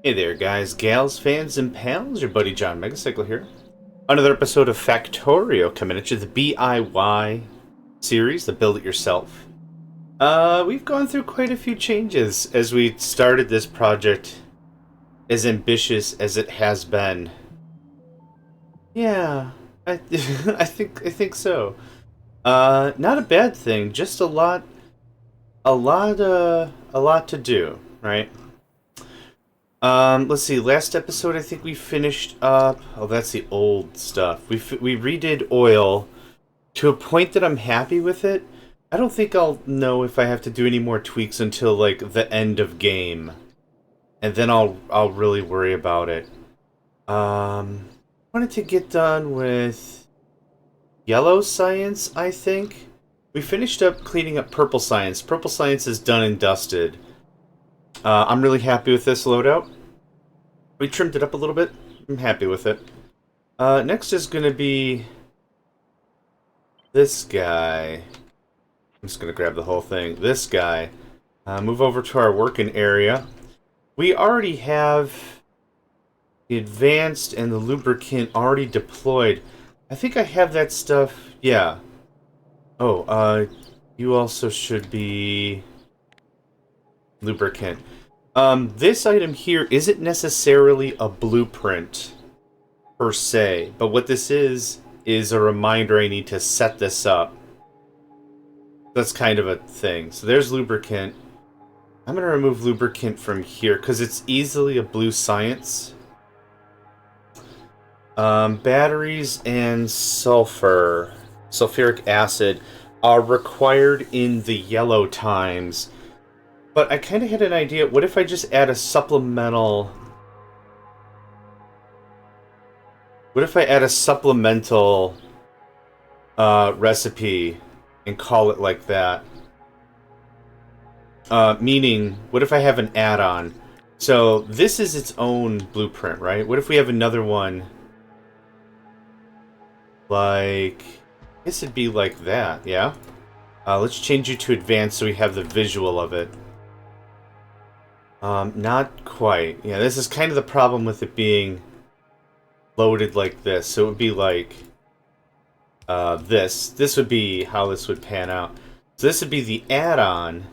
Hey there, guys, gals, fans, and pals. Your buddy JohnMegacycle here. Another episode of Factorio coming at you, the BIY series, the Build It Yourself. We've gone through quite a few changes as we started this project, as ambitious as it has been. Yeah, I, I think so. Not a bad thing, just a lot to do, right? Let's see. Last episode, I think we finished up. Oh, that's the old stuff. We redid oil to a point that I'm happy with it. I don't think I'll know if I have to do any more tweaks until like the end of game, and then I'll really worry about it. Wanted to get done with yellow science. I think we finished up cleaning up purple science. Purple science is done and dusted. I'm really happy with this loadout. We trimmed it up a little bit. I'm happy with it. Next is going to be this guy. I'm just going to grab the whole thing. This guy. Move over to our working area. We already have the advanced and the lubricant already deployed. I think I have that stuff. Yeah. Oh, you also should be lubricant. This item here isn't necessarily a blueprint per se, but what this is a reminder I need to set this up. That's kind of a thing. So there's lubricant. I'm going to remove lubricant from here because it's easily a blue science. Batteries and sulfuric acid, are required in the yellow times. But I kind of had an idea. What if I just add a supplemental... What if I add a supplemental recipe and call it like that? Meaning, what if I have an add-on? So, this is its own blueprint, right? What if we have another one? Like... I guess it'd be like that, yeah? Let's change you to advanced so we have the visual of it. Not quite. Yeah, this is kind of the problem with it being loaded like this. So it would be like this. This would be how this would pan out. So this would be the add-on,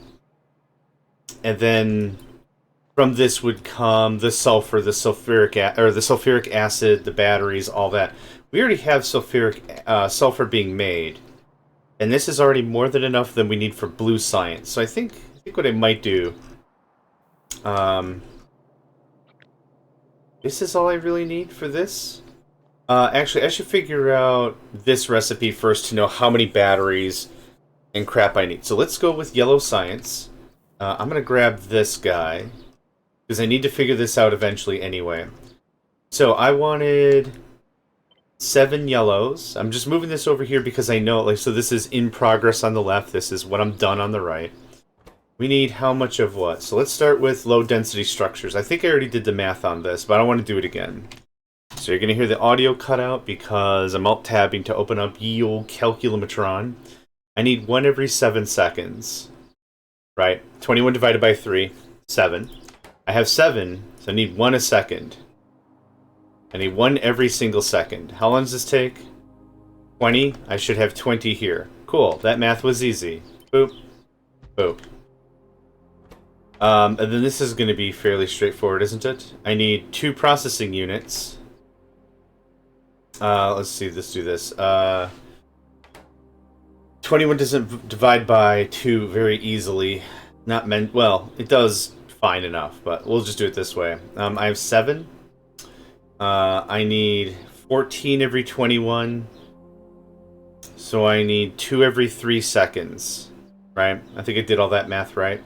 and then from this would come the sulfur, the sulfuric acid, the batteries, all that. We already have sulfur being made, and this is already more than enough than we need for blue science. So I think what I might do. This is all I really need for this. Actually, I should figure out this recipe first to know how many batteries and crap I need. So let's go with yellow science. I'm going to grab this guy, because I need to figure this out eventually anyway. So I wanted 7 yellows. I'm just moving this over here because I know, like, so this is in progress on the left. This is what I'm done on the right. We need how much of what? So let's start with low density structures. I think I already did the math on this, but I don't want to do it again. So you're going to hear the audio cut out because I'm alt-tabbing to open up ye old calculamatron. I need 1 every 7 seconds. Right? 21 divided by 3, 7. I have 7, so I need 1 a second. I need 1 every single second. How long does this take? 20? I should have 20 here. Cool, that math was easy. Boop. Boop. And then this is going to be fairly straightforward, isn't it? I need 2 processing units. Let's see, let's do this. 21 doesn't divide by 2 very easily. Not meant... Well, it does fine enough, but we'll just do it this way. I have 7. I need 14 every 21. So I need 2 every 3 seconds. Right? I think I did all that math right.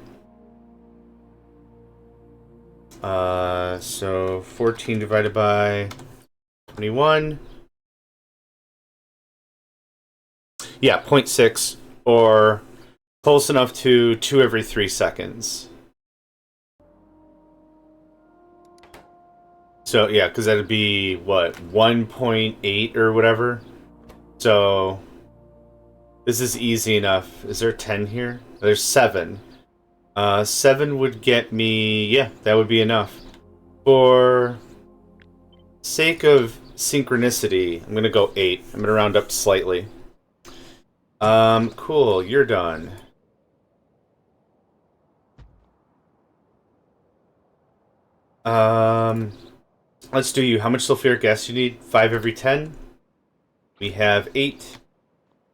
So 14 divided by 21. Yeah, 0.6, or close enough to 2 every 3 seconds. So, yeah, because that'd be, what, 1.8 or whatever? So, this is easy enough. Is there 10 here? There's 7. 7 would get me... Yeah, that would be enough. For sake of synchronicity, I'm going to go 8. I'm going to round up slightly. Cool, you're done. Let's do you. How much sulfuric acid you need? 5 every 10. We have 8,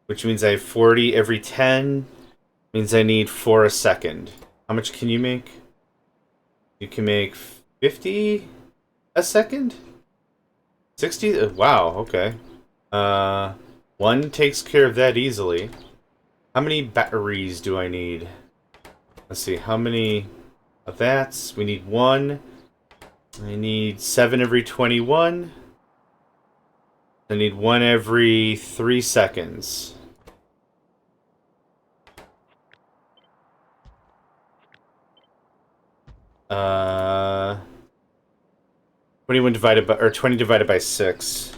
which means I have 40 every 10. Means I need 4 a second. How much can you make? You can make 50 a second? 60? Wow, okay. 1 takes care of that easily. How many batteries do I need? Let's see, how many of that? We need 1. I need 7 every 21. I need 1 every 3 seconds. Uh, 21 divided by, or 20 divided by 6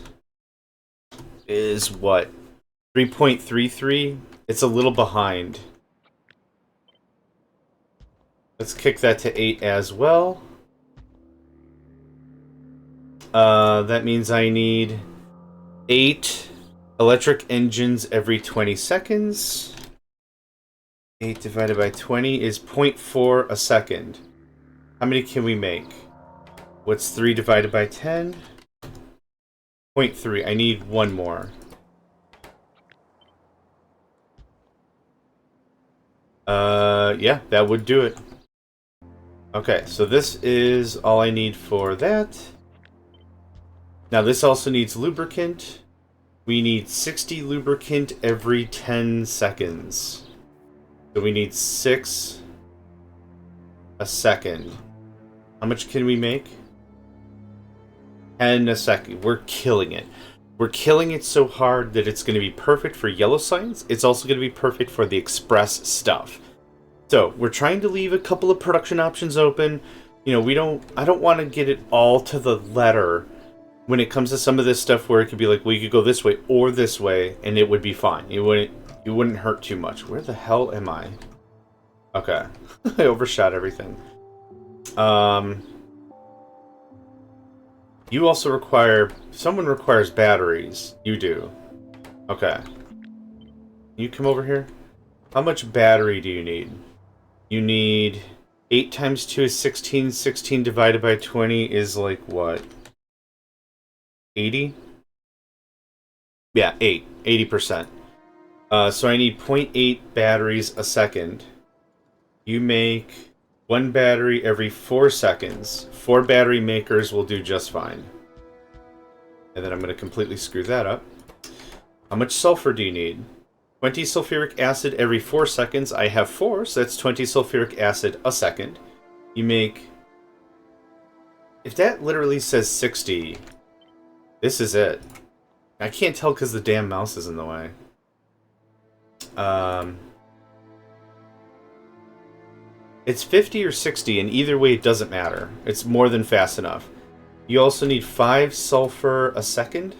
is what? 3.33? It's a little behind. Let's kick that to 8 as well. That means I need 8 electric engines every 20 seconds. 8 divided by 20 is 0.4 a second. How many can we make? What's 3 divided by 10? 0.3. I need 1 more. Yeah, that would do it. Okay, so this is all I need for that. Now this also needs lubricant. We need 60 lubricant every 10 seconds. So we need 6 a second. How much can we make? 10 a second. We're killing it. We're killing it so hard that it's going to be perfect for yellow signs. It's also going to be perfect for the express stuff. So we're trying to leave a couple of production options open. You know, I don't want to get it all to the letter when it comes to some of this stuff where it could be like, well, you could go this way or this way, and it would be fine. It wouldn't hurt too much. Where the hell am I? Okay. I overshot everything. You also require... Someone requires batteries. You do. Okay. You come over here. How much battery do you need? You need... 8 times 2 is 16. 16 divided by 20 is like what? 80? Yeah, 8. 80%. So I need 0.8 batteries a second. You make 1 battery every 4 seconds. 4 battery makers will do just fine. And then I'm going to completely screw that up. How much sulfur do you need? 20 sulfuric acid every 4 seconds. I have 4, so that's 20 sulfuric acid a second. You make... If that literally says 60, this is it. I can't tell because the damn mouse is in the way. It's 50 or 60, and either way it doesn't matter. It's more than fast enough. You also need 5 sulfur a second?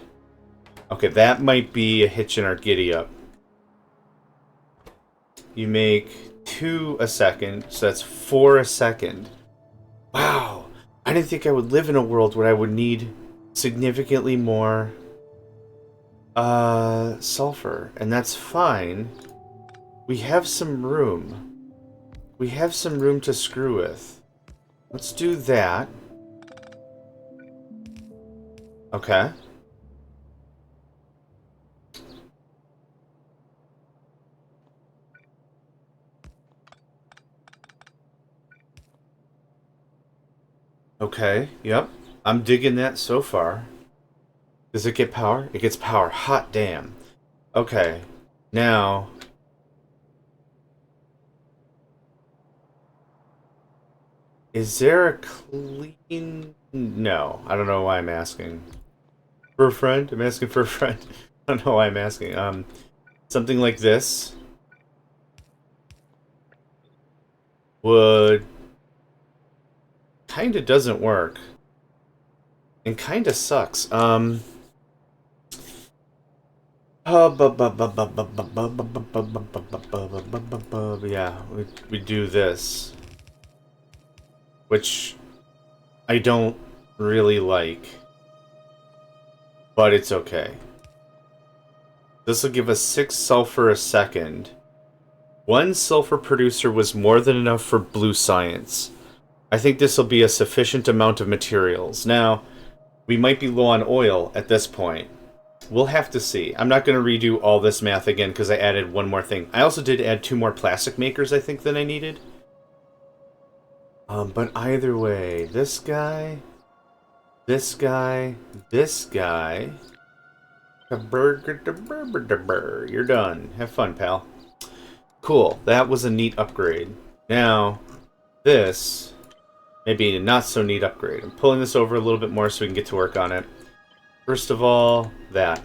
Okay, that might be a hitch in our giddy-up. You make 2 a second, so that's 4 a second. Wow! I didn't think I would live in a world where I would need significantly more sulfur, and that's fine. We have some room. We have some room to screw with. Let's do that. Okay. Okay, yep. I'm digging that so far. Does it get power? It gets power. Hot damn. Okay. Now... Is there a clean... No. I don't know why I'm asking. For a friend? I'm asking for a friend. I don't know why I'm asking. Something like this would... Kinda doesn't work. And kinda sucks. Yeah, we do this. Which I don't really like. But it's okay. This will give us 6 sulfur a second. 1 sulfur producer was more than enough for blue science. I think this will be a sufficient amount of materials. Now, we might be low on oil at this point. We'll have to see. I'm not going to redo all this math again because I added one more thing. I also did add 2 more plastic makers, I think, than I needed. But either way, this guy, this guy, this guy. You're done. Have fun, pal. Cool. That was a neat upgrade. Now, this may be a not so neat upgrade. I'm pulling this over a little bit more so we can get to work on it. First of all, that.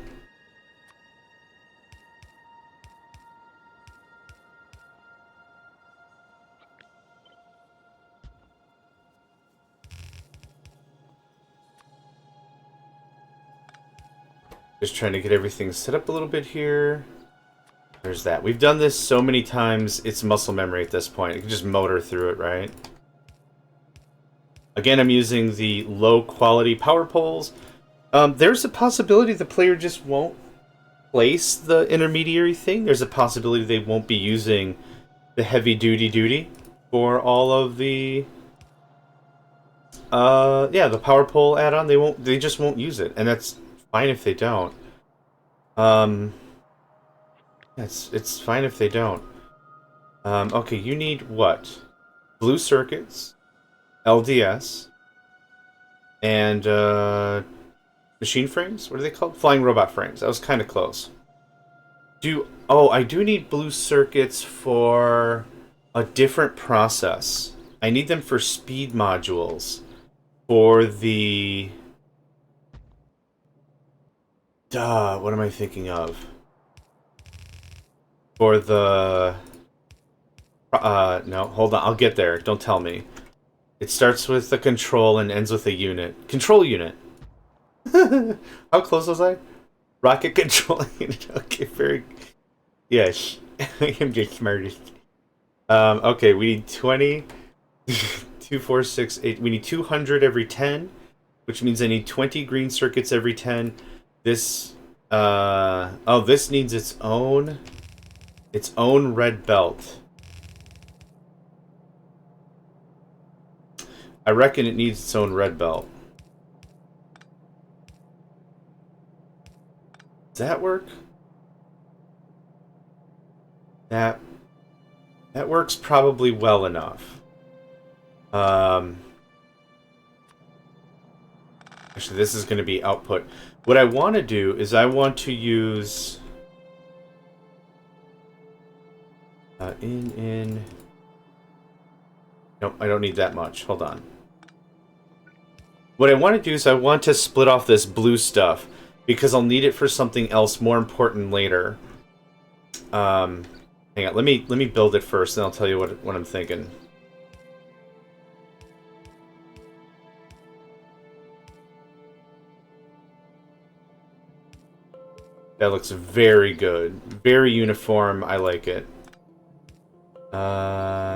Just trying to get everything set up a little bit here. There's that. We've done this so many times, it's muscle memory at this point. You can just motor through it, right? Again, I'm using the low-quality power poles. There's a possibility the player just won't place the intermediary thing. There's a possibility they won't be using the heavy-duty for all of the... yeah, the power pole add-on. They just won't use it, and that's fine if they don't. It's fine if they don't. Okay, you need what? Blue circuits, LDS, and machine frames? What are they called? Flying robot frames. That was kind of close. I do need blue circuits for a different process. I need them for speed modules. For the... what am I thinking of? For the... no, hold on. I'll get there. Don't tell me. It starts with a control and ends with a unit. Control unit. How close was I? Rocket control unit. Okay, very... Yes. I am the smartest. Okay, we need 20... 2, 4, 6, 8. We need 200 every 10, which means I need 20 green circuits every 10. This... oh, this needs its own red belt. I reckon it needs its own red belt. Does that work? That works probably well enough. Actually, this is going to be output. What I want to do is I want to use... Nope, I don't need that much. Hold on. What I want to do is I want to split off this blue stuff because I'll need it for something else more important later. Hang on, let me build it first, and I'll tell you what I'm thinking. That looks very good. Very uniform. I like it.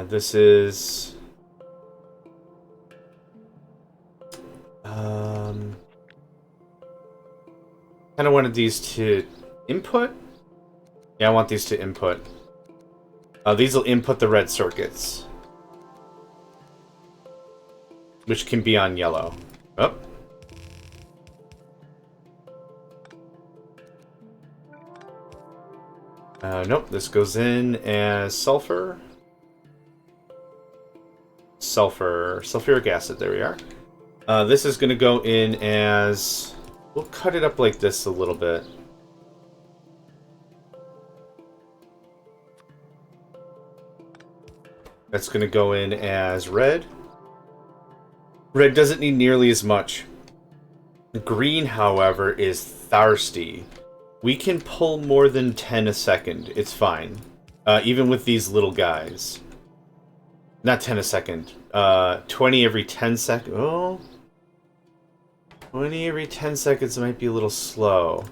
This is... kind of wanted these to input? Yeah, I want these to input. These will input the red circuits. Which can be on yellow. Oh. Nope, this goes in as sulfur. Sulfuric acid, there we are. This is going to go in as... We'll cut it up like this a little bit. That's going to go in as red. Red doesn't need nearly as much. Green, however, is thirsty. We can pull more than 10 a second. It's fine. Even with these little guys. Not 10 a second. 20 every 10 seconds. Oh. 20 every 10 seconds might be a little slow.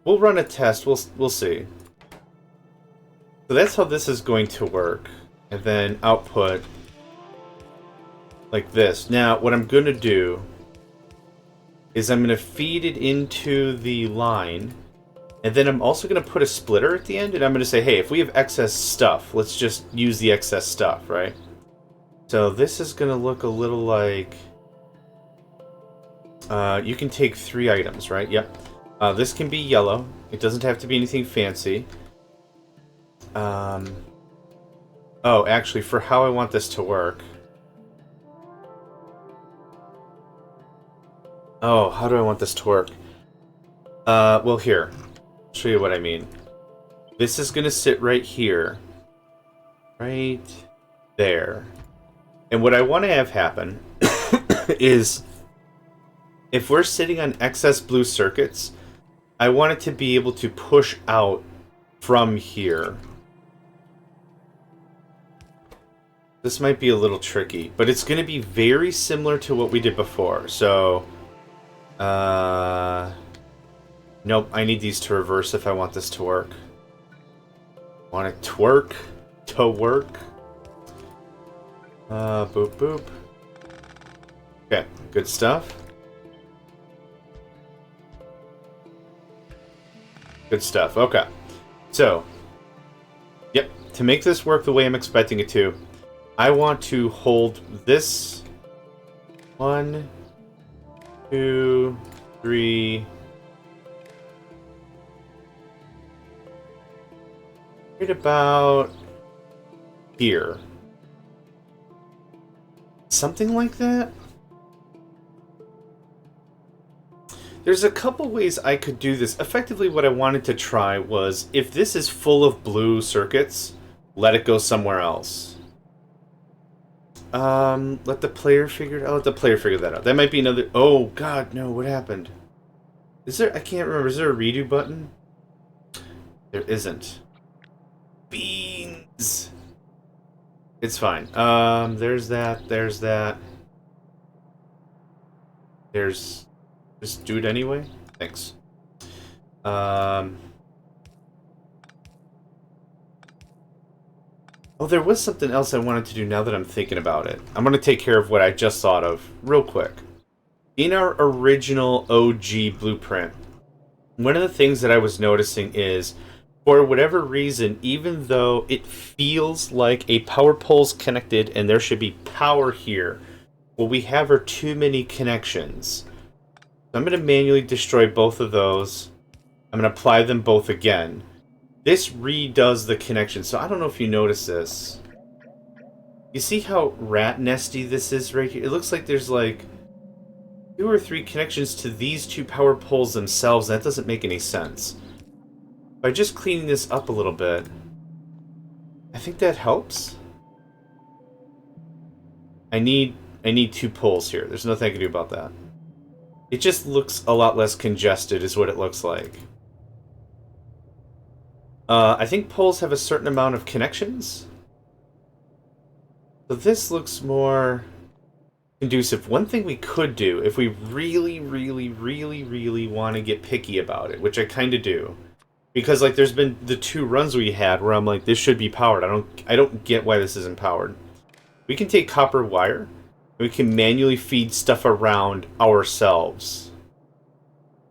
We'll run a test. We'll see. So that's how this is going to work. And then output. like this. Now, what I'm going to do is I'm going to feed it into the line, and then I'm also going to put a splitter at the end, and I'm going to say, hey, if we have excess stuff, let's just use the excess stuff, right? So this is going to look a little like... you can take 3 items, right? Yep. This can be yellow. It doesn't have to be anything fancy. Oh, actually, for how I want this to work... Oh, how do I want this to work? Well, here. I'll show you what I mean. This is going to sit right here. Right there. And what I want to have happen is, if we're sitting on excess blue circuits, I want it to be able to push out from here. This might be a little tricky, but it's going to be very similar to what we did before. So... Nope, I need these to reverse if I want this to work. Want it to work. Boop, boop. Okay, good stuff. Good stuff, okay. So, yep, to make this work the way I'm expecting it to, I want to hold this 1, 2, 3. Right about here. Something like that? There's a couple ways I could do this. Effectively, what I wanted to try was, if this is full of blue circuits, let it go somewhere else. Let the player figure it out. Let the player figure that out. That might be another... Oh, God, no, what happened? Is there... I can't remember. Is there a redo button? There isn't. Beans! It's fine. There's that. There's that. There's... Just do it anyway? Thanks. Oh, there was something else I wanted to do now that I'm thinking about it. I'm going to take care of what I just thought of real quick. In our original OG blueprint, one of the things that I was noticing is, for whatever reason, even though it feels like a power pole's connected and there should be power here, what we have are too many connections. So I'm going to manually destroy both of those. I'm going to apply them both again. This redoes the connection, so I don't know if you notice this. You see how rat nesty this is right here? It looks like there's like 2 or 3 connections to these 2 power poles themselves, and that doesn't make any sense. By just cleaning this up a little bit, I think that helps. I need 2 poles here. There's nothing I can do about that. It just looks a lot less congested, is what it looks like. I think poles have a certain amount of connections. So this looks more conducive. One thing we could do, if we really want to get picky about it, which I kind of do, because like there's been the 2 runs we had where I'm like, this should be powered. I don't get why this isn't powered. We can take copper wire, and we can manually feed stuff around ourselves.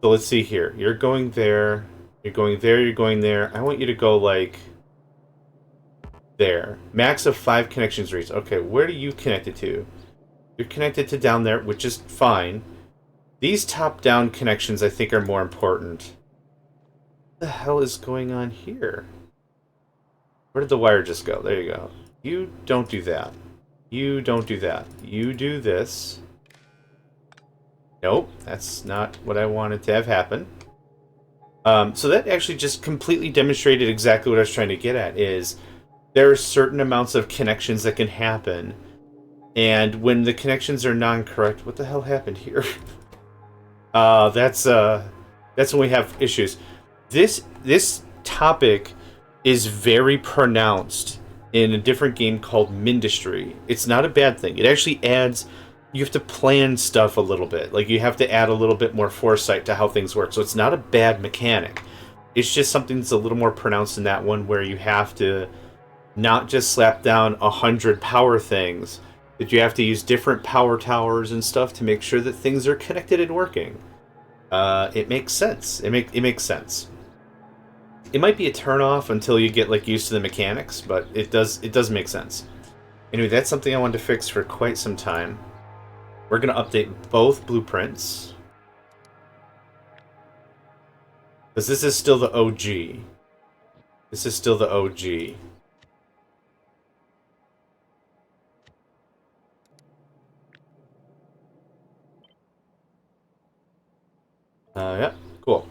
So let's see here. You're going there. You're going there, you're going there. I want you to go, like, there. Max of 5 connections reached. Okay, where do you connect it to? You're connected to down there, which is fine. These top-down connections, I think, are more important. What the hell is going on here? Where did the wire just go? There you go. You don't do that. You don't do that. You do this. Nope, that's not what I wanted to have happen. So that actually just completely demonstrated exactly what I was trying to get at, is there are certain amounts of connections that can happen, and when the connections are non-correct, what the hell happened here? That's when we have issues. This topic is very pronounced in a different game called Mindustry. It's not a bad thing. It actually adds... You have to plan stuff a little bit. Like, you have to add a little bit more foresight to how things work. So it's not a bad mechanic. It's just something that's a little more pronounced in that one, where you have to not just slap down 100 power things, that you have to use different power towers and stuff to make sure that things are connected and working. It makes sense. It makes sense. It might be a turnoff until you get like used to the mechanics, but it does make sense. Anyway, that's something I wanted to fix for quite some time. We're gonna update both blueprints. Because this is still the OG. This is still the OG. Yeah, cool.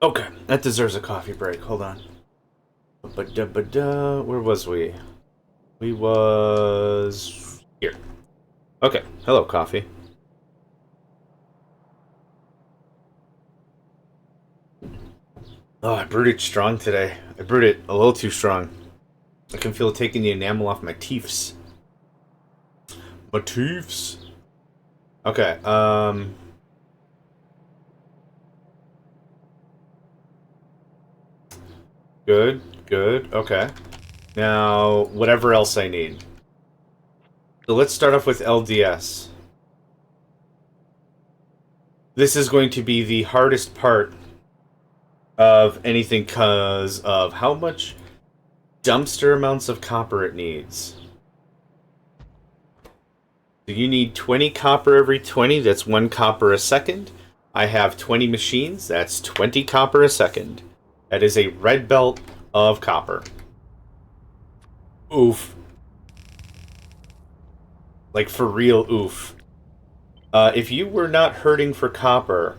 Okay, that deserves a coffee break. Hold on. Where was we? We was here. Okay, hello, coffee. Oh, I brewed it strong today. I brewed it a little too strong. I can feel it taking the enamel off my teeths. My teeths. Okay, Good, good, okay. Now, whatever else I need. So let's start off with LDS. This is going to be the hardest part of anything because of how much dumpster amounts of copper it needs. So you need 20 copper every 20, that's 1 copper a second. I have 20 machines, that's 20 copper a second. That is a red belt of copper. Oof. Like, for real oof. If you were not hurting for copper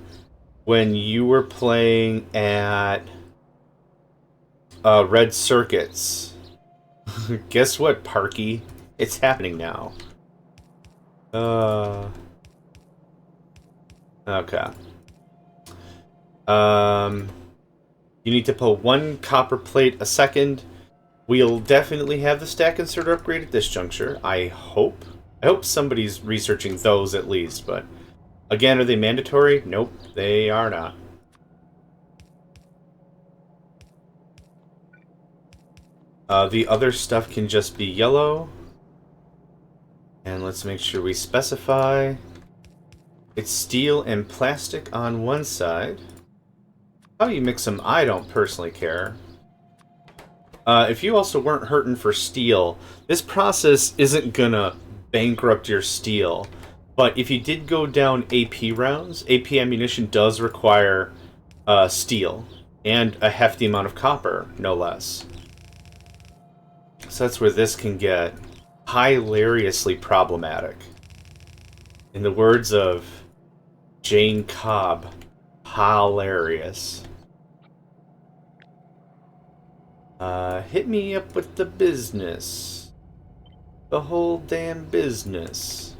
when you were playing at Red Circuits, guess what, Parky? It's happening now. Okay. You need to pull 1 copper plate a second. We'll definitely have the stack inserter upgrade at this juncture. I hope. I hope somebody's researching those at least, but again, are they mandatory? Nope, they are not. The other stuff can just be yellow. And let's make sure we specify. It's steel and plastic on one side. How you mix them, I don't personally care. If you also weren't hurting for steel, this process isn't gonna bankrupt your steel. But if you did go down AP rounds, AP ammunition does require steel. And a hefty amount of copper, no less. So that's where this can get hilariously problematic. In the words of Jane Cobb, hilarious. Hit me up with the business. The whole damn business.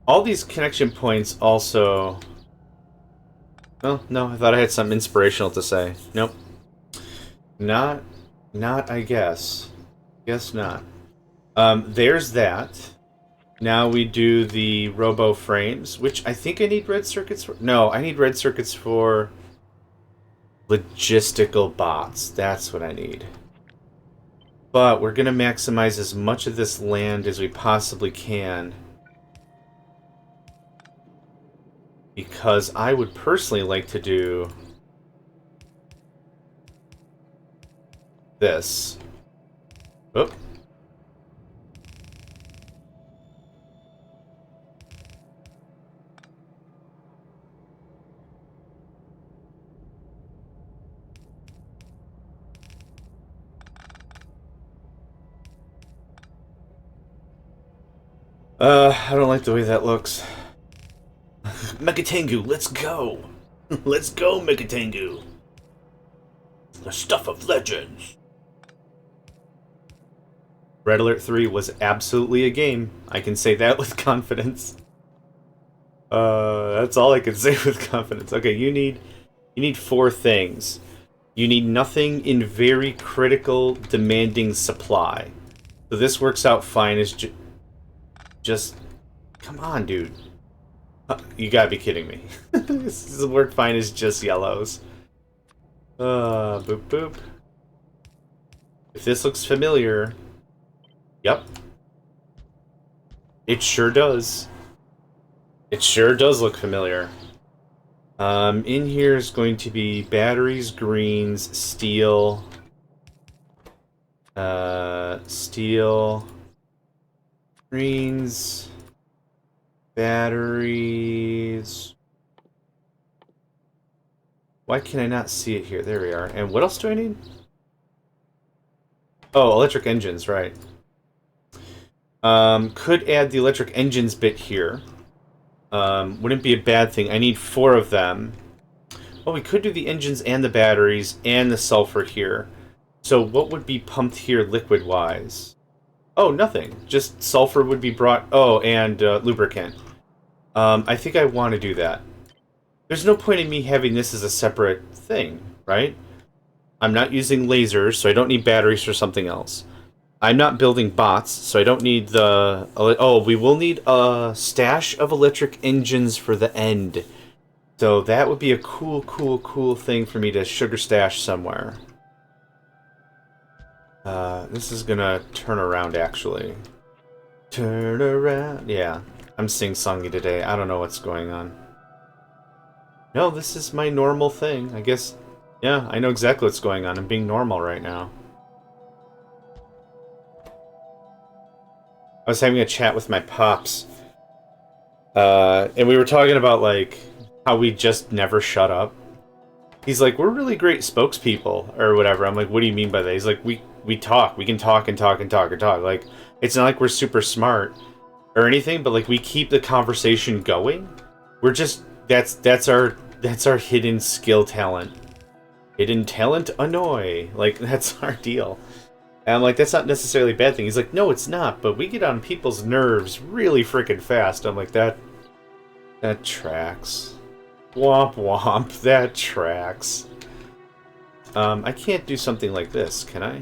All these connection points also... Oh, no, I thought I had something inspirational to say. Nope. Not, I guess. Guess not. There's that. Now we do the robo frames, which I think I need red circuits for. No, I need red circuits for logistical bots. That's what I need. But we're going to maximize as much of this land as we possibly can. Because I would personally like to do this. Oh. I don't like the way that looks. Megatangu, let's go! Let's go, Megatangu! The stuff of legends! Red Alert 3 was absolutely a game. I can say that with confidence. That's all I can say with confidence. Okay, you need 4 things. You need nothing in very critical, demanding supply. So this works out fine as just... Come on, dude. You gotta be kidding me. This will work fine as just yellows. Boop boop. If this looks familiar... Yep. It sure does. It sure does look familiar. In here is going to be batteries, greens, steel... steel... Greens... Batteries... Why can I not see it here? There we are. And what else do I need? Oh, electric engines, right. Could add the electric engines bit here. Wouldn't be a bad thing. I need 4 of them. Oh, we could do the engines and the batteries and the sulfur here. So what would be pumped here liquid-wise? Oh, nothing. Just sulfur would be brought... Oh, and lubricant. I think I want to do that. There's no point in me having this as a separate thing, right? I'm not using lasers, so I don't need batteries for something else. I'm not building bots, so I don't need the... Oh, we will need a stash of electric engines for the end. So that would be a cool thing for me to sugar stash somewhere. This is gonna turn around, actually. Turn around. Yeah, I'm sing-songy today. I don't know what's going on. No, this is my normal thing. I guess, yeah, I know exactly what's going on. I'm being normal right now. I was having a chat with my pops. And we were talking about, like, how we just never shut up. He's like, we're really great spokespeople, or whatever. I'm like, what do you mean by that? He's like, we talk. We can talk and talk and talk and talk. Like, it's not like we're super smart or anything, but, like, we keep the conversation going. We're just... That's our hidden skill talent. Hidden talent annoy. Like, that's our deal. And I'm like, that's not necessarily a bad thing. He's like, no, it's not, but we get on people's nerves really freaking fast. I'm like, that tracks. Womp womp, that tracks. I can't do something like this, can I?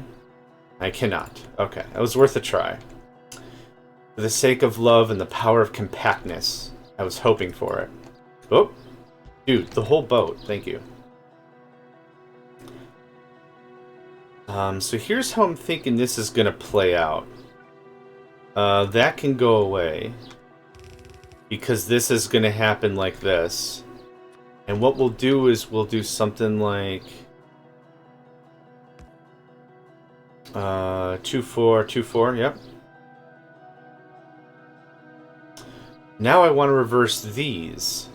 I cannot. Okay, that was worth a try. For the sake of love and the power of compactness, I was hoping for it. Oh, dude, the whole boat. Thank you. So here's how I'm thinking this is gonna play out. That can go away. Because this is gonna happen like this. And what we'll do is we'll do something like... 2-4, 2-4, yep. Now I want to reverse these.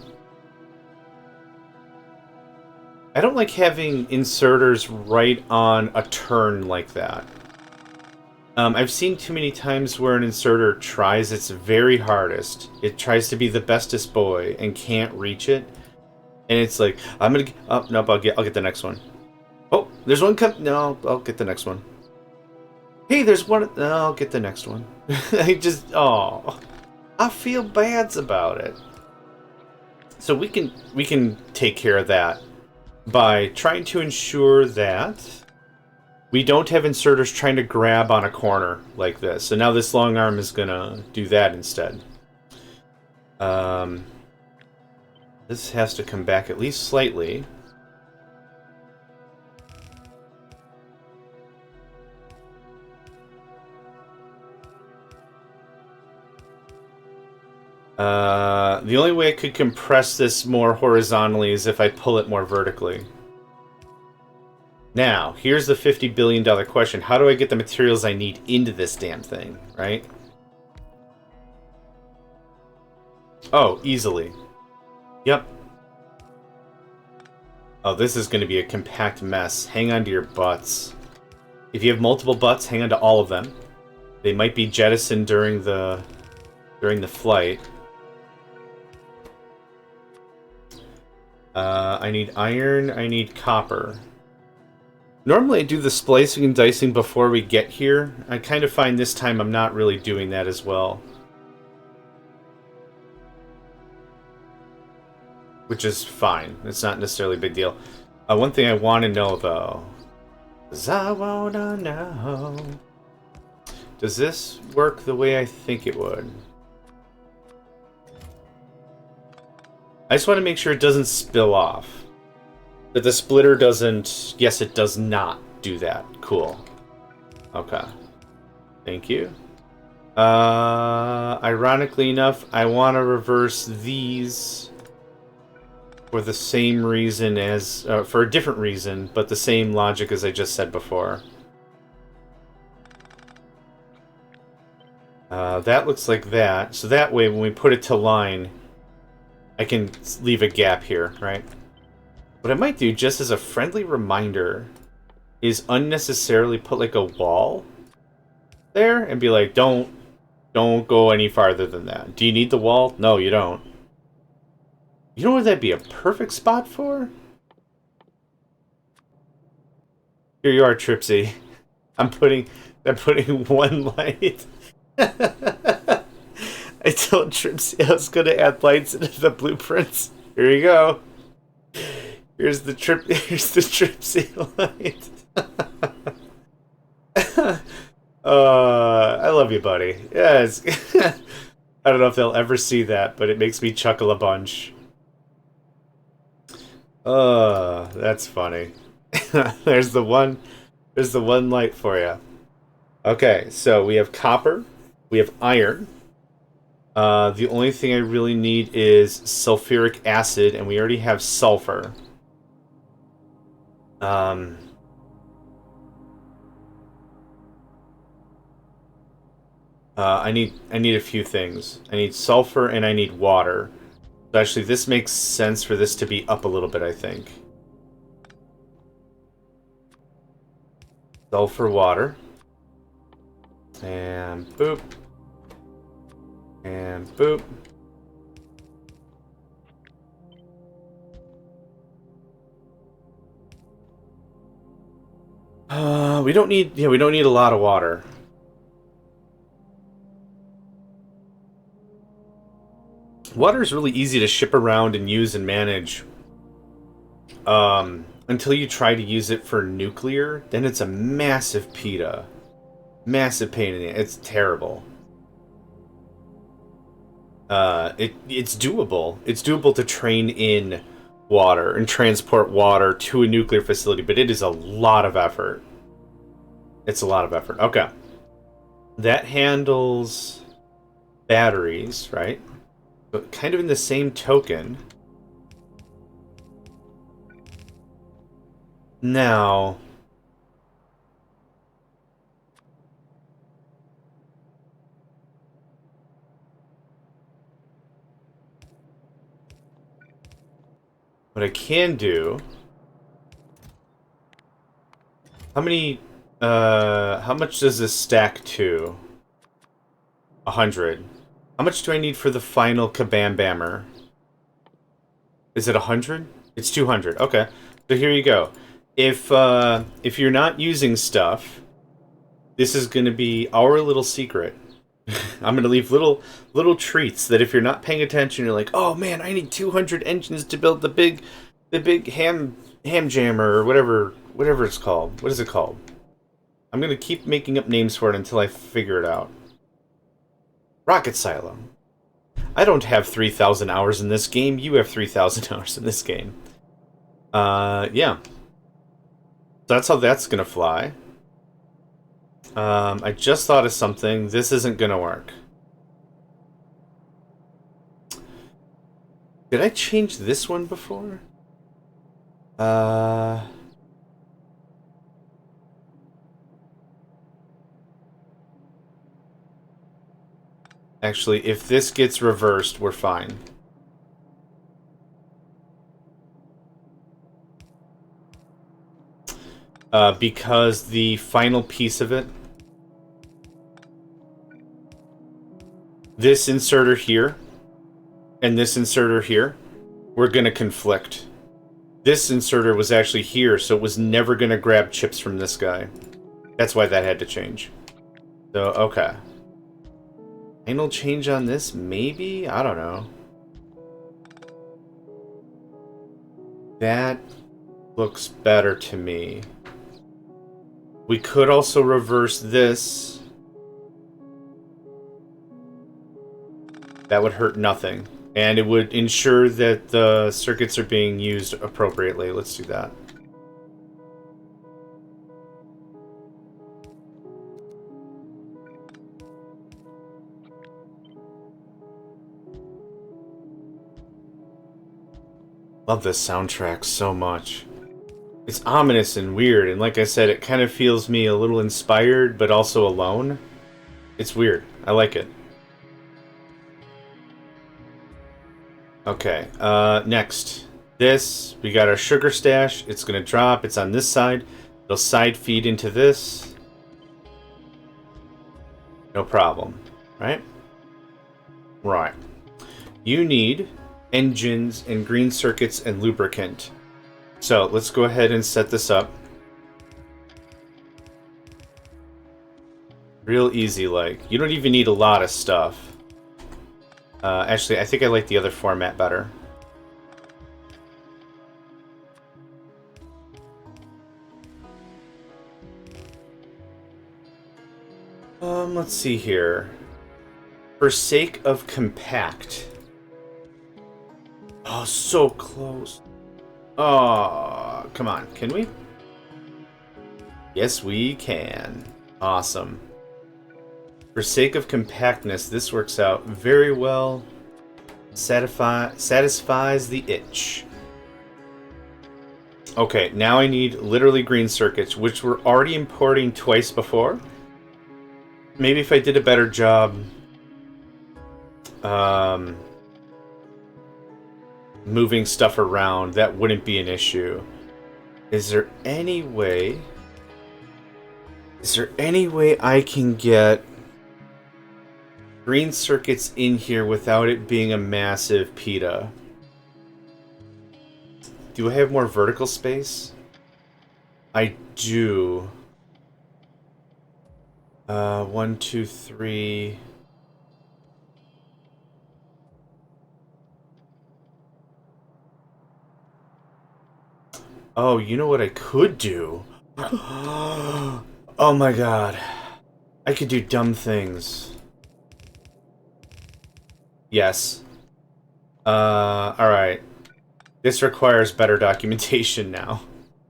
I don't like having inserters right on a turn like that. I've seen too many times where an inserter tries its very hardest. It tries to be the bestest boy and can't reach it. And it's like, I'm gonna... Oh, nope, I'll get the next one. Oh, there's one no, I'll get the next one. Hey, there's one... No, I'll get the next one. I just... Oh, I feel bad about it. So we can take care of that by trying to ensure that we don't have inserters trying to grab on a corner like this. So now this long arm is gonna do that instead. This has to come back at least slightly. The only way I could compress this more horizontally is if I pull it more vertically. Now, here's the $50 billion question. How do I get the materials I need into this damn thing, right? Oh, easily. Yep. Oh, this is going to be a compact mess. Hang on to your butts. If you have multiple butts, hang on to all of them. They might be jettisoned during the flight. I need iron, I need copper. Normally I do the splicing and dicing before we get here. I kind of find this time I'm not really doing that as well. Which is fine. It's not necessarily a big deal. One thing I want to know, though. Is I want to know. Does this work the way I think it would? I just want to make sure it doesn't spill off. That the splitter doesn't... Yes, it does not do that. Cool. Okay. Thank you. Ironically enough, I want to reverse these for the same reason as... for a different reason, but the same logic as I just said before. That looks like that. So that way, when we put it to line, I can leave a gap here, right? What I might do, just as a friendly reminder, is unnecessarily put like a wall there and be like, don't go any farther than that. Do you need the wall? No, you don't. You know what that'd be a perfect spot for? Here you are, Tripsy. I'm putting one light. I told Tripsy I was gonna add lights into the blueprints. Here you go. Here's the Tripsy light. I love you, buddy. Yeah, I don't know if they'll ever see that, but it makes me chuckle a bunch. That's funny. There's the one light for you. Okay, so we have copper, we have iron. The only thing I really need is sulfuric acid, and we already have sulfur. I need a few things. I need sulfur and I need water. So actually, this makes sense for this to be up a little bit, I think. Sulfur, water. And boop. And boop. We don't need a lot of water. Water is really easy to ship around and use and manage. Until you try to use it for nuclear, then it's a massive PETA. Massive pain in the... It's terrible. It's doable. It's doable to train in water and transport water to a nuclear facility, but it is a lot of effort. It's a lot of effort. Okay. That handles batteries, right? But kind of in the same token. Now... what I can do... how much does this stack to? 100. How much do I need for the final Kabam Bammer? Is it 100? It's 200. Okay. So here you go. If you're not using stuff, this is going to be our little secret. I'm going to leave little treats that if you're not paying attention, you're like, oh man, I need 200 engines to build the big ham jammer or whatever it's called. What is it called? I'm going to keep making up names for it until I figure it out. Rocket silo. I don't have 3,000 hours in this game. You have 3,000 hours in this game. Yeah. So that's how that's going to fly. I just thought of something. This isn't going to work. Did I change this one before? Actually, if this gets reversed, we're fine. Because the final piece of it, this inserter here and this inserter here, we're going to conflict. This inserter was actually here, so it was never going to grab chips from this guy. That's why that had to change. So, okay. Final change on this, maybe? I don't know. That looks better to me. We could also reverse this. That would hurt nothing. And it would ensure that the circuits are being used appropriately. Let's do that. Love this soundtrack so much. It's ominous and weird, and like I said, it kind of feels me a little inspired, but also alone. It's weird. I like it. Okay, next. This, we got our sugar stash. It's gonna drop. It's on this side. It'll side feed into this. No problem. Right? Right. You need engines and green circuits and lubricant. So, let's go ahead and set this up. Real easy, like. You don't even need a lot of stuff. Actually, I think I like the other format better. Let's see here. For sake of compact. Oh, so close. Oh, come on. Can we? Yes, we can. Awesome. For sake of compactness, this works out very well. Satisfies the itch. Okay, now I need literally green circuits, which we're already importing twice before. Maybe if I did a better job moving stuff around, that wouldn't be an issue. Is there any way I can get green circuits in here without it being a massive PETA? Do I have more vertical space? I do. 1, 2, 3. Oh, you know what I could do? Oh my god. I could do dumb things. Yes. Alright. This requires better documentation now.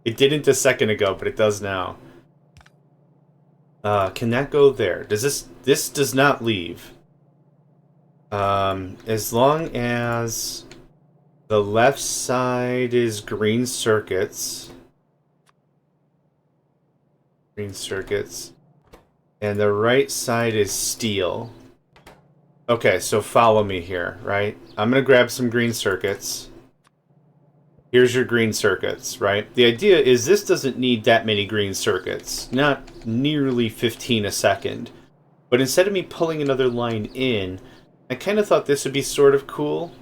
It didn't a second ago, but it does now. Can that go there? Does this does not leave. As long as the left side is green circuits. Green circuits. And the right side is steel. Okay, so follow me here, right? I'm gonna grab some green circuits. Here's your green circuits, right? The idea is this doesn't need that many green circuits. Not nearly 15 a second. But instead of me pulling another line in, I kind of thought this would be sort of cool.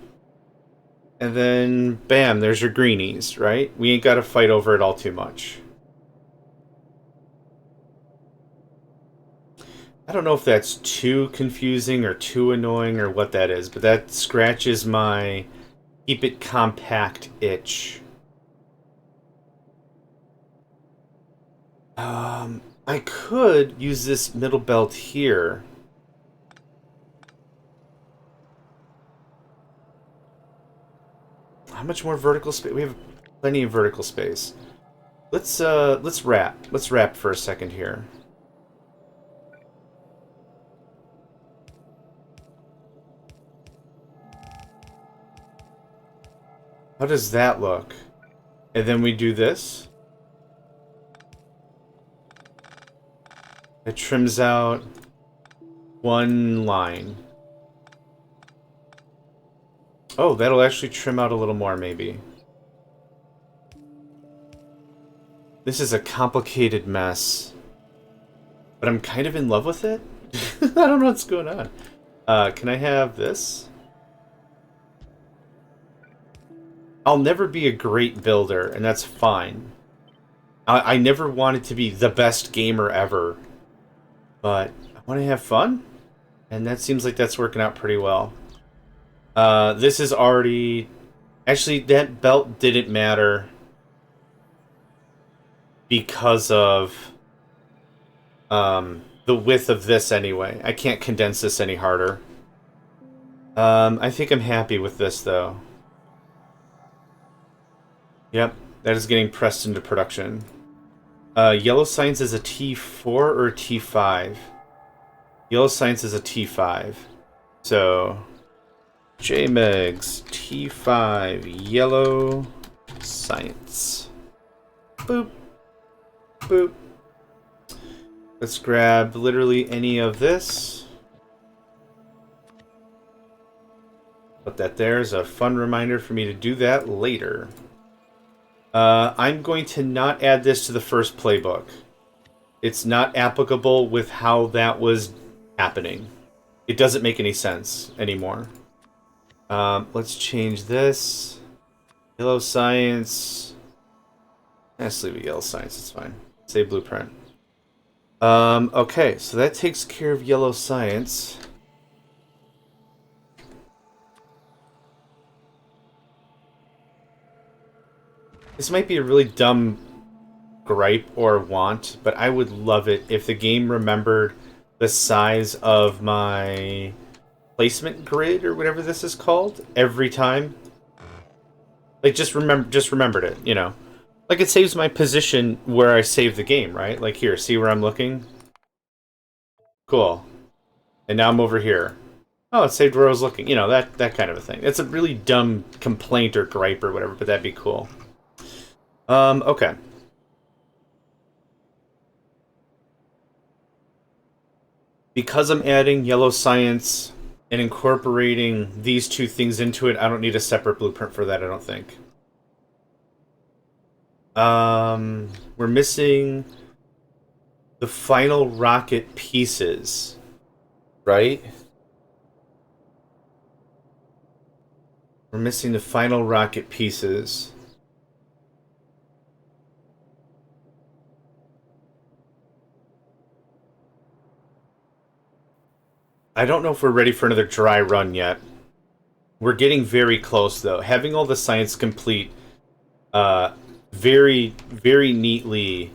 And then, bam, there's your greenies, right? We ain't got to fight over it all too much. I don't know if that's too confusing or too annoying or what that is, but that scratches my keep it compact itch. I could use this middle belt here. How much more vertical space? We have plenty of vertical space. Let's wrap. Let's wrap for a second here. How does that look? And then we do this. It trims out one line. Oh, that'll actually trim out a little more, maybe. This is a complicated mess. But I'm kind of in love with it? I don't know what's going on. Can I have this? I'll never be a great builder, and that's fine. I never wanted to be the best gamer ever. But I want to have fun, and that seems like that's working out pretty well. This is already... Actually, that belt didn't matter because of the width of this anyway. I can't condense this any harder. I think I'm happy with this, though. Yep, that is getting pressed into production. Yellow Science is a T4 or a T5? Yellow Science is a T5. So... JMegs T5 yellow science. Boop. Boop. Let's grab literally any of this. Put that there as a fun reminder for me to do that later. I'm going to not add this to the first playbook. It's not applicable with how that was happening. It doesn't make any sense anymore. Let's change this. Yellow science. Let's leave it yellow science, it's fine. Save blueprint. Okay, so that takes care of yellow science. This might be a really dumb gripe or want, but I would love it if the game remembered the size of my placement grid or whatever this is called every time. Like just remembered it, you know. Like it saves my position where I save the game, right? Like here, see where I'm looking? Cool. And now I'm over here. Oh, it saved where I was looking. You know, that kind of a thing. It's a really dumb complaint or gripe or whatever, but that'd be cool. Okay. Because I'm adding yellow science and incorporating these two things into it, I don't need a separate blueprint for that, I don't think. We're missing the final rocket pieces, right? We're missing the final rocket pieces. I don't know if we're ready for another dry run yet. We're getting very close, though. Having all the science complete very, very neatly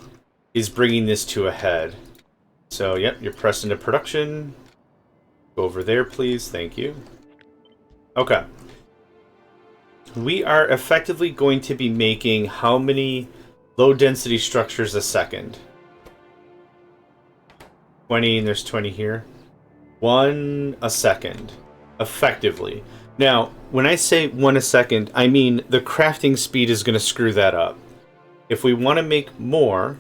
is bringing this to a head. So, yep, you're pressed into production. Go over there, please. Thank you. Okay. We are effectively going to be making how many low-density structures a second? 20, and there's 20 here. 1 a second, effectively. Now, when I say 1 a second, I mean the crafting speed is going to screw that up. If we want to make more,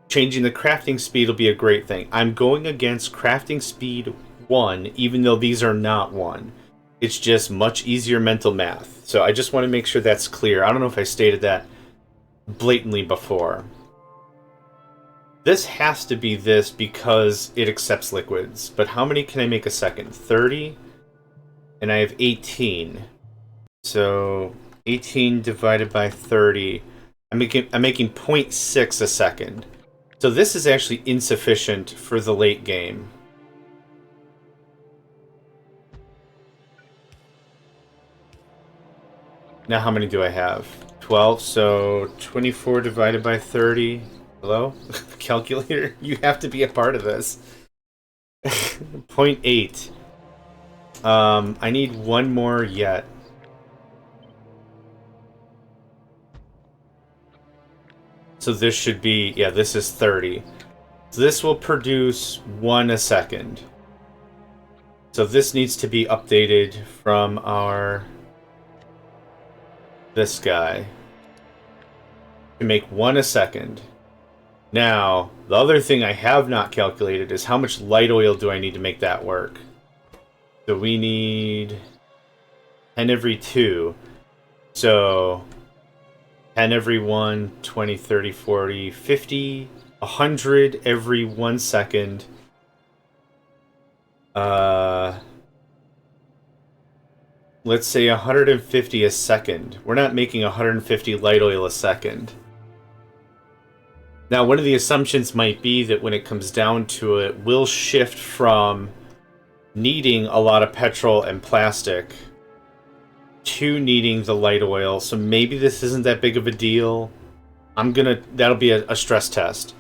changing the crafting speed will be a great thing. I'm going against crafting speed 1, even though these are not 1. It's just much easier mental math. So I just want to make sure that's clear. I don't know if I stated that blatantly before. This has to be this because it accepts liquids. But how many can I make a second? 30? And I have 18. So 18 divided by 30. I'm making 0.6 a second. So this is actually insufficient for the late game. Now how many do I have? 12, so 24 divided by 30. Hello? Calculator, you have to be a part of this. 0.8. I need one more yet. So this should be, yeah, this is 30. So this will produce 1 a second. So this needs to be updated from this guy to make 1 a second. Now, the other thing I have not calculated is how much light oil do I need to make that work. So we need 10 every 2. So 10 every 1, 20, 30, 40, 50, 100 every 1 second. Let's say 150 a second. We're not making 150 light oil a second. Now, one of the assumptions might be that when it comes down to it, we'll shift from needing a lot of petrol and plastic to needing the light oil. So maybe this isn't that big of a deal. That'll be a stress test.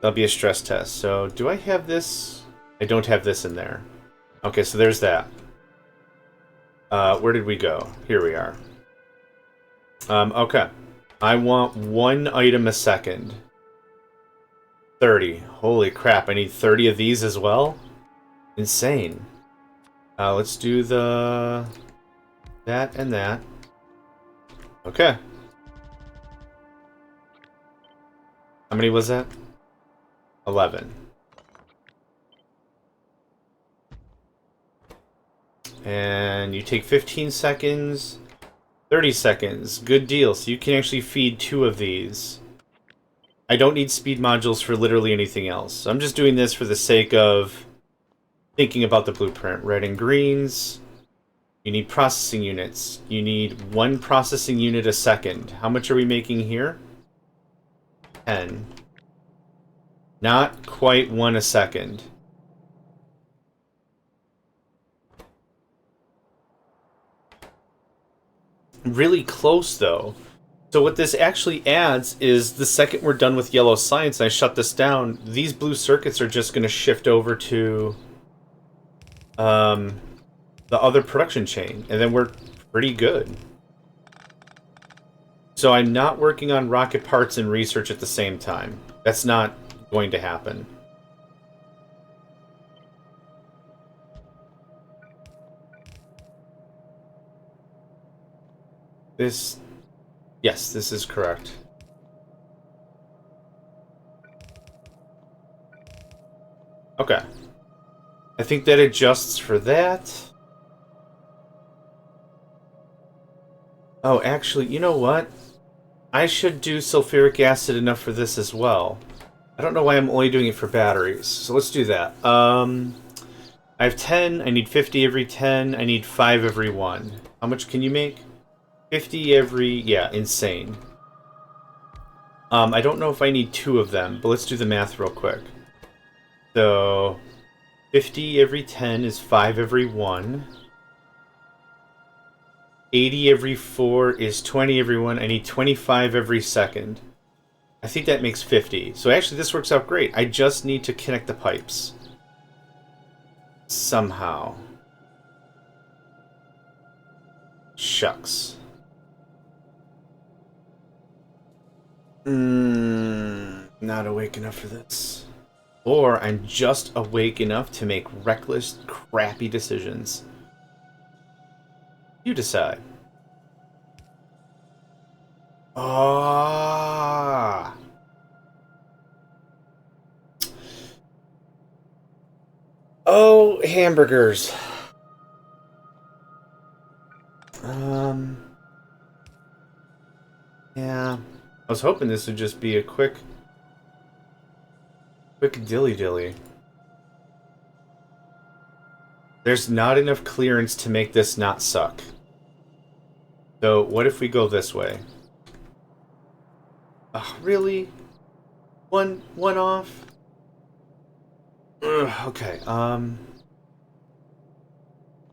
That'll be a stress test. So do I have this? I don't have this in there. Okay, so there's that. Where did we go? Here we are. Okay. I want 1 item a second. 30. Holy crap, I need 30 of these as well? Insane. Let's do the That and that. Okay. How many was that? 11. And you take 15 seconds, 30 seconds. Good deal. So you can actually feed 2 of these. I don't need speed modules for literally anything else. So I'm just doing this for the sake of thinking about the blueprint. Red and greens. You need processing units. You need 1 processing unit a second. How much are we making here? 10. Not quite 1 a second. Really close, though. So what this actually adds is the second we're done with yellow science and I shut this down, these blue circuits are just going to shift over to the other production chain, and then we're pretty good. So I'm not working on rocket parts and research at the same time. That's not going to happen. Yes, this is correct. Okay. I think that adjusts for that. Oh, actually, you know what? I should do sulfuric acid enough for this as well. I don't know why I'm only doing it for batteries. So let's do that. I have 10. I need 50 every 10. I need 5 every 1. How much can you make? 50 every... Yeah, insane. I don't know if I need 2 of them, but let's do the math real quick. So, 50 every 10 is 5 every 1. 80 every 4 is 20 every 1. I need 25 every second. I think that makes 50. So actually this works out great. I just need to connect the pipes. Somehow. Shucks. Not awake enough for this. Or I'm just awake enough to make reckless, crappy decisions. You decide. Ah. Oh, hamburgers. Yeah. I was hoping this would just be a quick dilly-dilly. There's not enough clearance to make this not suck. So, what if we go this way? Really? One off? Ugh, okay,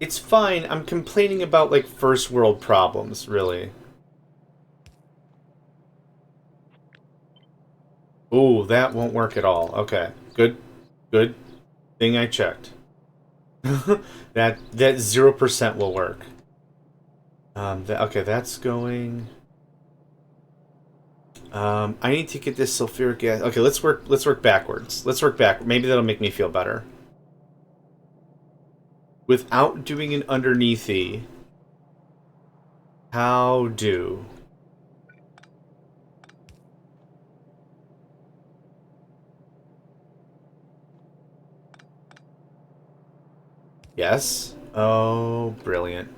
it's fine. I'm complaining about, like, first world problems, really. Ooh, that won't work at all. Okay, good thing I checked. that 0% will work. Okay, that's going... I need to get this sulfuric acid. Okay, let's work backwards. Let's work back. Maybe that'll make me feel better. Without doing an underneathy, how do... Yes? Oh, brilliant.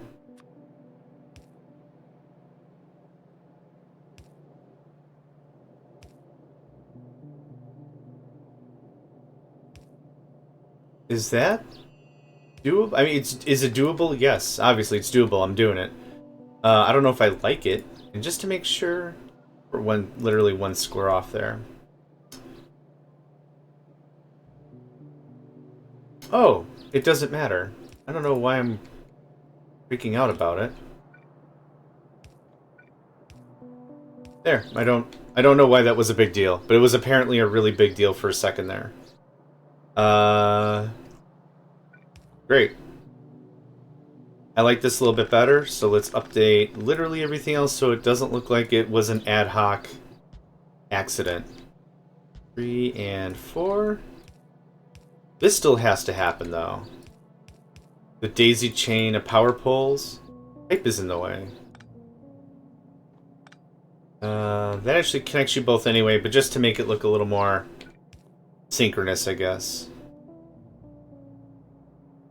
Is that doable? I mean, is it doable? Yes, obviously it's doable. I'm doing it. I don't know if I like it. And just to make sure, we're literally one square off there. Oh, it doesn't matter. I don't know why I'm freaking out about it. There, I don't know why that was a big deal, but it was apparently a really big deal for a second there. Great. I like this a little bit better, so let's update literally everything else so it doesn't look like it was an ad hoc accident. 3 and 4. This still has to happen, though. The daisy chain of power poles. Pipe is in the way. That actually connects you both anyway, but just to make it look a little more synchronous, I guess.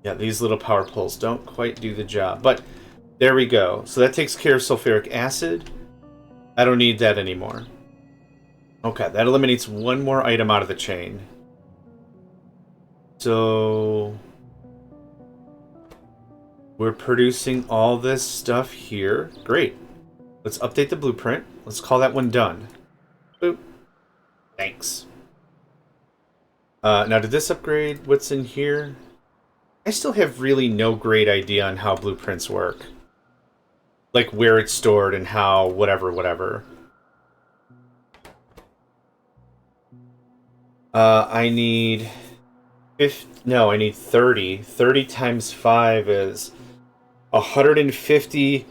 Yeah, these little power poles don't quite do the job, but there we go. So that takes care of sulfuric acid. I don't need that anymore. Okay, that eliminates one more item out of the chain. So we're producing all this stuff here. Great. Let's update the blueprint. Let's call that one done. Boop. Thanks. Now, did this upgrade what's in here? I still have really no great idea on how blueprints work. Like where it's stored and how whatever. I need... I need 30. 30 times 5 is 150...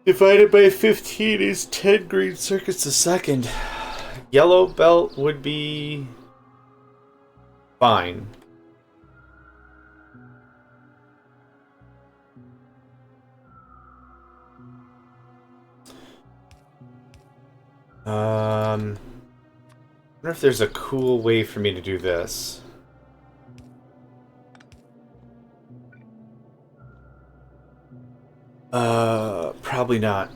divided by 15 is 10 green circuits a second. Yellow belt would be... fine. I wonder if there's a cool way for me to do this. Probably not.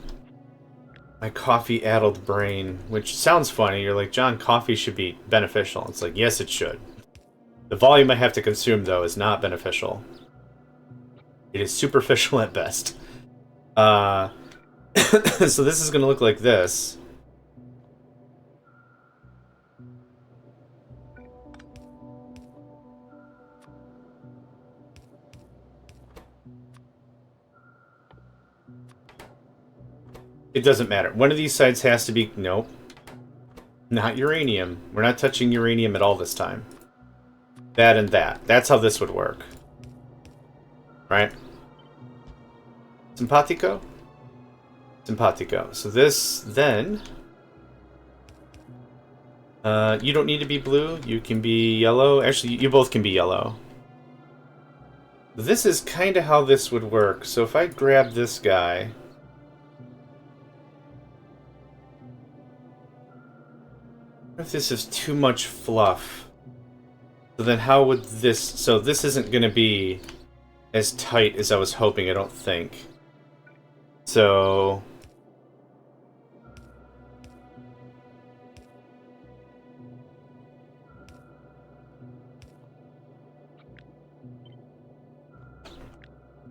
My coffee-addled brain, which sounds funny. You're like, John, coffee should be beneficial. It's like, yes, it should. The volume I have to consume, though, is not beneficial. It is superficial at best. So this is going to look like this. It doesn't matter. One of these sides has to be... Nope. Not uranium. We're not touching uranium at all this time. That and that. That's how this would work. Right? Simpatico? Simpatico. So this, then... you don't need to be blue. You can be yellow. Actually, you both can be yellow. This is kind of how this would work. So if I grab this guy... What if this is too much fluff? So then how would this... So this isn't going to be as tight as I was hoping, I don't think. So...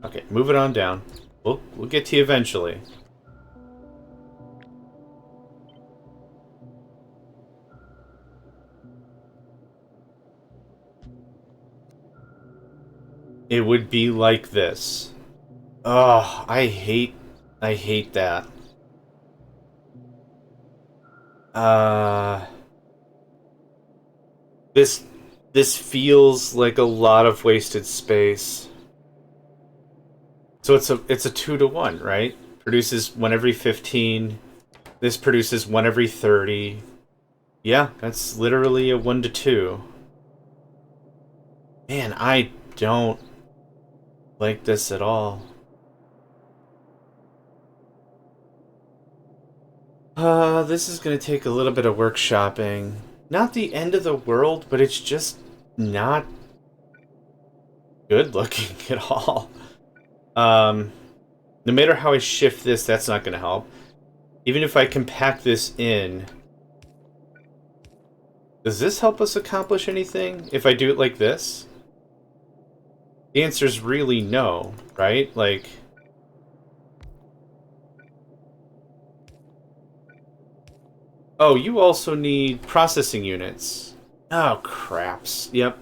Okay, move it on down. We'll get to you eventually. It would be like this. Oh, I hate that. This feels like a lot of wasted space. So it's a 2-to-1, right? Produces one every 15. This produces one every 30. Yeah, that's literally a 1-to-2. Man, I don't like this at all. This is gonna take a little bit of workshopping. Not the end of the world, but it's just not good looking at all. No matter how I shift this, that's not gonna help. Even if I compact this in, does this help us accomplish anything if I do it like this? The answer is really no, right? Like... Oh, you also need processing units. Oh, craps. Yep.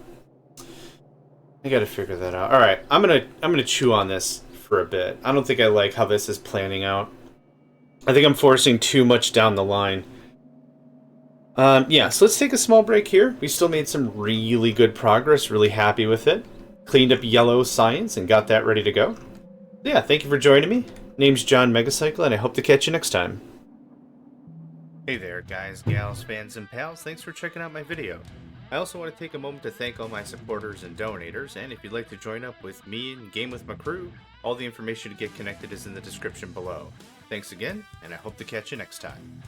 I gotta figure that out. Alright, I'm gonna chew on this for a bit. I don't think I like how this is planning out. I think I'm forcing too much down the line. Yeah, so let's take a small break here. We still made some really good progress, really happy with it. Cleaned up yellow science and got that ready to go. Yeah, thank you for joining me. Name's JohnMegacycle, and I hope to catch you next time. Hey there, guys, gals, fans, and pals. Thanks for checking out my video. I also want to take a moment to thank all my supporters and donators, and if you'd like to join up with me and game with my crew, all the information to get connected is in the description below. Thanks again, and I hope to catch you next time.